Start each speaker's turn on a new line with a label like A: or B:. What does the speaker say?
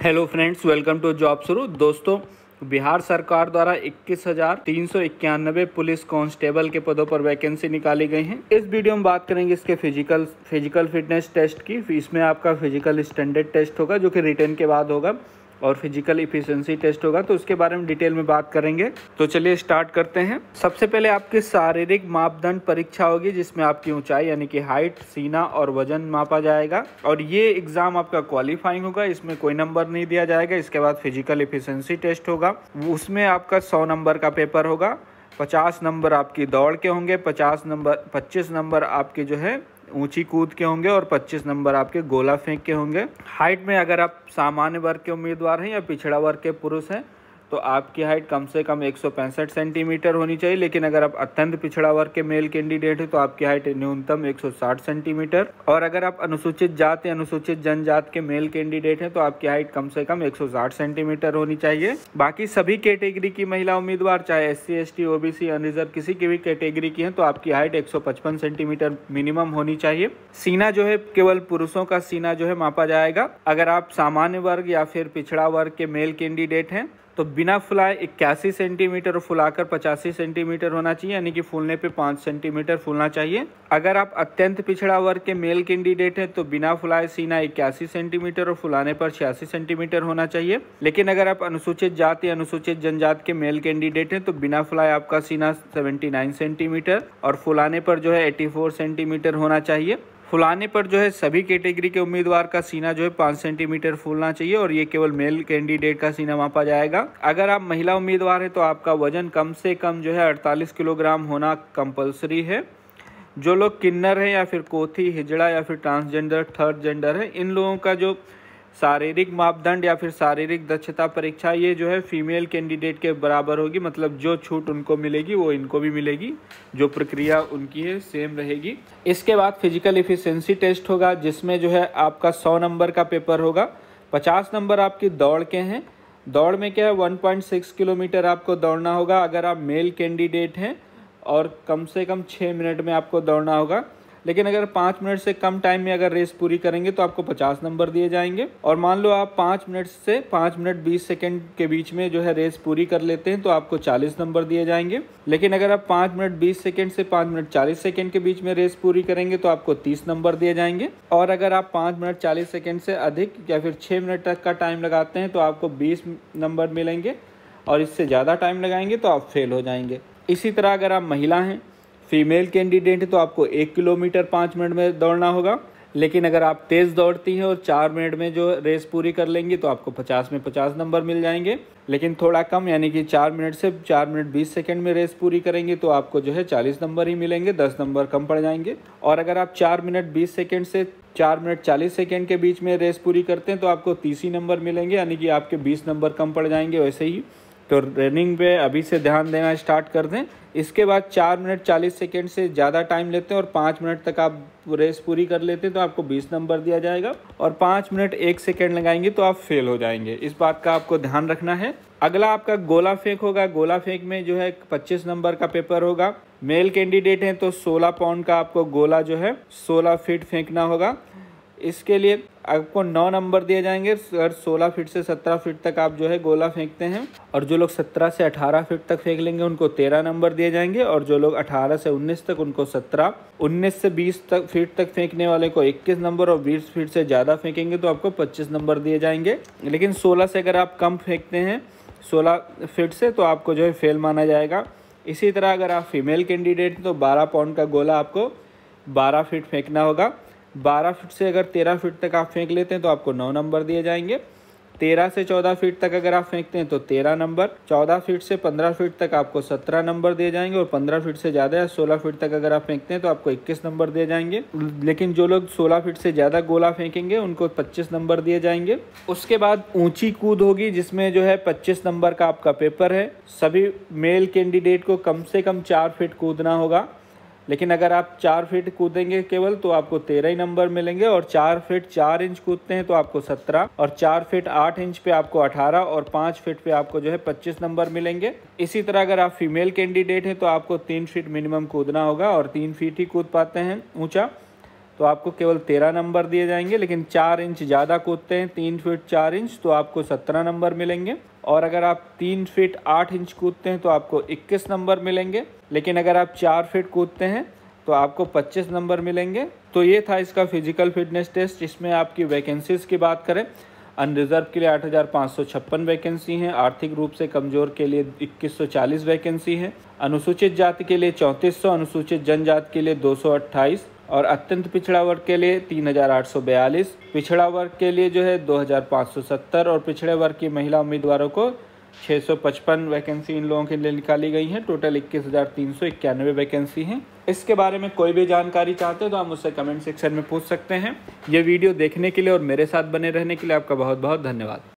A: Hello friends, welcome to job शुरू। दोस्तों, बिहार सरकार द्वारा 21,391 पुलिस कांस्टेबल के पदों पर वैकेंसी निकाली गई हैं। इस वीडियो में बात करेंगे इसके फिजिकल फिटनेस टेस्ट की। इसमें आपका फिजिकल स्टैंडर्ड टेस्ट होगा जो कि रिटन के बाद होगा और फिजिकल इफिशिएंसी टेस्ट होगा, तो उसके बारे में डिटेल में बात करेंगे। तो चलिए स्टार्ट करते हैं। सबसे पहले आपकी शारीरिक मापदंड परीक्षा होगी जिसमें आपकी ऊंचाई यानी कि हाइट, सीना और वजन मापा जाएगा और ये एग्जाम आपका क्वालिफाइंग होगा, इसमें कोई नंबर नहीं दिया जाएगा। इसके बाद फिजिकल इफिशिएंसी टेस्ट होगा, उसमें आपका 100 नंबर का पेपर होगा। 50 नंबर आपकी दौड़ के होंगे, 25 नंबर आपके जो है ऊंची कूद के होंगे और 25 नंबर आपके गोला फेंक के होंगे। हाइट में अगर आप सामान्य वर्ग के उम्मीदवार हैं या पिछड़ा वर्ग के पुरुष हैं तो आपकी हाइट कम से कम 165 सेंटीमीटर होनी चाहिए, लेकिन अगर आप अत्यंत पिछड़ा वर्ग के मेल कैंडिडेट हैं तो आपकी हाइट न्यूनतम 160 सेंटीमीटर। और अगर आप अनुसूचित जाति अनुसूचित जनजाति के मेल कैंडिडेट हैं तो आपकी हाइट कम से कम 160 सेंटीमीटर होनी चाहिए। बाकी सभी कैटेगरी की महिला उम्मीदवार, चाहे SC ST OBC अनरिजर्व किसी की भी कैटेगरी की हैं, तो आपकी हाइट 155 सेंटीमीटर मिनिमम होनी चाहिए। सीना जो है केवल पुरुषों का सीना जो है मापा जाएगा। अगर आप सामान्य वर्ग या फिर पिछड़ा वर्ग के मेल कैंडिडेट हैं तो बिना फुलाए 81 सेंटीमीटर और फुलाकर 85 सेंटीमीटर होना चाहिए, यानी कि फूलने पे 5 सेंटीमीटर फूलना चाहिए। अगर आप अत्यंत पिछड़ा वर्ग के मेल कैंडिडेट हैं तो बिना फुलाए सीना 81 सेंटीमीटर और फुलाने पर 86 सेंटीमीटर होना चाहिए। लेकिन अगर आप अनुसूचित जाति अनुसूचित जनजाति के मेल कैंडिडेट हैं तो बिना फुलाए आपका सीना 79 सेंटीमीटर और फुलाने पर जो है 84 सेंटीमीटर होना चाहिए। फुलाने पर जो है सभी कैटेगरी के उम्मीदवार का सीना जो है 5 सेंटीमीटर फूलना चाहिए और ये केवल मेल कैंडिडेट का सीना मापा जाएगा। अगर आप महिला उम्मीदवार हैं तो आपका वजन कम से कम जो है 48 किलोग्राम होना कंपलसरी है। जो लोग किन्नर हैं या फिर कोथी, हिजड़ा या फिर ट्रांसजेंडर, थर्ड जेंडर है, इन लोगों का जो शारीरिक मापदंड या फिर शारीरिक दक्षता परीक्षा ये जो है फीमेल कैंडिडेट के बराबर होगी, मतलब जो छूट उनको मिलेगी वो इनको भी मिलेगी, जो प्रक्रिया उनकी है सेम रहेगी। इसके बाद फिजिकल इफिशिएंसी टेस्ट होगा जिसमें जो है आपका 100 नंबर का पेपर होगा। 50 नंबर आपकी दौड़ के हैं। दौड़ में क्या है 1.6 किलोमीटर आपको दौड़ना होगा अगर आप मेल कैंडिडेट हैं और कम से कम 6 मिनट में आपको दौड़ना होगा। लेकिन अगर 5 मिनट से कम टाइम में अगर रेस पूरी करेंगे तो आपको 50 नंबर दिए जाएंगे। और मान लो आप 5 मिनट से 5 मिनट 20 सेकंड के बीच में जो है रेस पूरी कर लेते हैं तो आपको 40 नंबर दिए जाएंगे। लेकिन अगर आप 5 मिनट 20 सेकंड से 5 मिनट 40 सेकंड के बीच में रेस पूरी करेंगे तो आपको 30 नंबर दिए जाएंगे। और अगर आप 5 मिनट 40 सेकंड से अधिक या फिर 6 मिनट तक का टाइम लगाते हैं तो आपको 20 नंबर मिलेंगे और इससे ज़्यादा टाइम लगाएंगे तो आप फेल हो जाएंगे। इसी तरह अगर आप महिला हैं, फीमेल कैंडिडेट है तो आपको 1 किलोमीटर 5 मिनट में दौड़ना होगा। लेकिन अगर आप तेज़ दौड़ती हैं और 4 मिनट में जो रेस पूरी कर लेंगी तो आपको 50 में 50 नंबर मिल जाएंगे। लेकिन थोड़ा कम यानी कि 4 मिनट से 4 मिनट 20 सेकंड में रेस पूरी करेंगे तो आपको जो है 40 नंबर ही मिलेंगे, 10 नंबर कम पड़ जाएंगे। और अगर आप 4 मिनट 20 सेकंड से 4 मिनट 40 सेकंड के बीच में रेस पूरी करते हैं तो आपको 30 ही नंबर मिलेंगे, यानी कि आपके 20 नंबर कम पड़ जाएंगे। वैसे ही तो रनिंग पे अभी से ध्यान देना स्टार्ट कर दें। इसके बाद 4 मिनट 40 सेकंड से ज़्यादा टाइम लेते हैं और 5 मिनट तक आप रेस पूरी कर लेते हैं तो आपको 20 नंबर दिया जाएगा। और 5 मिनट 1 सेकंड लगाएंगे तो आप फेल हो जाएंगे। इस बात का आपको ध्यान रखना है। अगला आपका गोला फेंक होगा। गोला फेंक में जो है 25 नंबर का पेपर होगा। मेल कैंडिडेट हैं तो 16 पाउंड का आपको गोला जो है 16 फीट फेंकना होगा। इसके लिए आपको 9 नंबर दिए जाएंगे अगर 16 फीट से 17 फीट तक आप जो है गोला फेंकते हैं। और जो लोग 17 से 18 फीट तक फेंक लेंगे उनको 13 नंबर दिए जाएंगे और जो लोग 18 से 19 तक उनको 17, 19 से 20 तक फीट तक फेंकने वाले को 21 नंबर और 20 फीट से ज़्यादा फेंकेंगे तो आपको 25 नंबर दिए जाएंगे। लेकिन 16 से अगर आप कम फेंकते हैं 16 फीट से तो आपको जो है फेल माना जाएगा। इसी तरह अगर आप फीमेल कैंडिडेट तो 12 पाउंड का गोला आपको 12 फीट फेंकना होगा। 12 फीट से अगर 13 फीट तक आप फेंक लेते हैं तो आपको 9 नंबर दिए जाएंगे। 13 से 14 फीट तक अगर आप फेंकते हैं तो 13 नंबर। 14 फीट से 15 फीट तक आपको 17 नंबर दिए जाएंगे और 15 फीट से ज़्यादा या 16 फीट तक अगर आप फेंकते हैं तो आपको 21 नंबर दिए जाएंगे। लेकिन जो लोग 16 फीट से ज़्यादा गोला फेंकेंगे उनको 25 नंबर दिए जाएंगे। उसके बाद ऊंची कूद होगी जिसमें जो है 25 नंबर का आपका पेपर है। सभी मेल कैंडिडेट को कम से कम 4 फीट कूदना होगा। लेकिन अगर आप 4 फीट कूदेंगे केवल तो आपको 13 ही नंबर मिलेंगे। और 4 फीट 4 इंच कूदते हैं तो आपको 17 और 4 फीट 8 इंच पे आपको 18 और 5 फीट पे आपको जो है 25 नंबर मिलेंगे। इसी तरह अगर आप फीमेल कैंडिडेट हैं तो आपको 3 फीट मिनिमम कूदना होगा और 3 फीट ही कूद पाते हैं ऊंचा। तो आपको केवल 13 नंबर दिए जाएंगे, लेकिन 4 इंच ज़्यादा कूदते हैं 3 फीट 4 इंच तो आपको 17 नंबर मिलेंगे। और अगर आप 3 फीट 8 इंच कूदते हैं तो आपको 21 नंबर मिलेंगे, लेकिन अगर आप 4 फीट कूदते हैं तो आपको 25 नंबर मिलेंगे। तो ये था इसका फिजिकल फिटनेस टेस्ट। इसमें आपकी वैकेंसीज़ की बात करें, अनरिजर्व के लिए 8,556 वैकेंसी हैं, आर्थिक रूप से कमज़ोर के लिए 2140 वैकेंसी हैं, अनुसूचित जाति के लिए 3400, अनुसूचित जनजाति के लिए 228 और अत्यंत पिछड़ा वर्ग के लिए 3842, पिछड़ा वर्ग के लिए जो है 2570 और पिछड़े वर्ग की महिला उम्मीदवारों को 655 वैकेंसी इन लोगों के लिए निकाली गई हैं। टोटल 21,391 वैकेंसी हैं। इसके बारे में कोई भी जानकारी चाहते हो तो आप मुझसे कमेंट सेक्शन में पूछ सकते हैं। ये वीडियो देखने के लिए और मेरे साथ बने रहने के लिए आपका बहुत बहुत धन्यवाद।